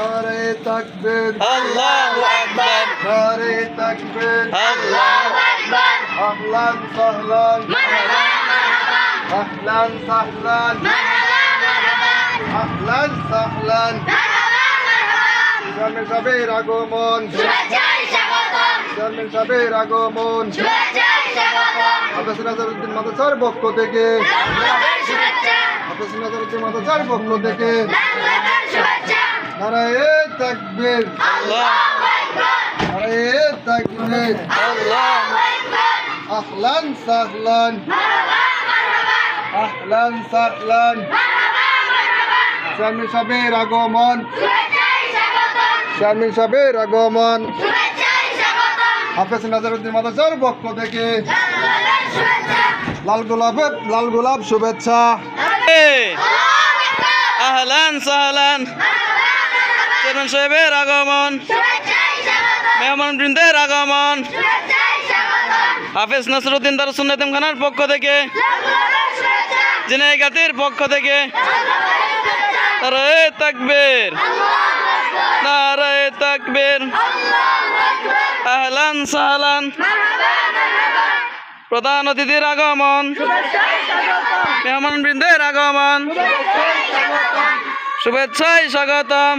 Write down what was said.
নারে তাকবীর আল্লাহু আকবার নারে তাকবীর আল্লাহু আকবার আহলান সাহলান মারহাবা মারহাবা আহলান সাহলান আহলান সাহলান চেয়ারম্যান সাহেবের আগমন শুভেচ্ছায় স্বাগতম চেয়ারম্যান সাহেবের আগমন শুভেচ্ছায় স্বাগতম হাফেজ নাজারউদ্দিন মাদ্রাসার পক্ষ থেকে লাল শুভেচ্ছা হাফেজ নাজারউদ্দিন মাদ্রাসার পক্ষ থেকে লাল শুভেচ্ছা নারায়ে তাকবীর আল্লাহু আকবার নারায়ে তাকবীর আল্লাহু আকবার আহলান সাহলান মারহাবা মারহাবা আহলান সাহলান মারহাবা মারহাবা চেয়ারম্যান সাহেবের আগমন শুভেচ্ছায় স্বাগতম চেয়ারম্যান সাহেবের আগমন শুভেচ্ছায় স্বাগতম হাফেজ নাজারউদ্দিন মাদ্রাসার পক্ষ থেকে লাল শুভেচ্ছা লাল গোলাপ শুভেচ্ছা আহলান সাহলান চেয়ারম্যান সাহেবের আগমন মেহমান বৃন্দের আগমন হাফেজ নাসরুদ্দিন দারুস এতিমখানার পক্ষ থেকে জিনাইগাতির পক্ষ থেকে নারায়ে তাকবীর নারায়ে তাকবীর আহলান সাহলান প্রধান অতিথির আগমন মেহমান বৃন্দের আগমন শুভেচ্ছায় স্বাগতম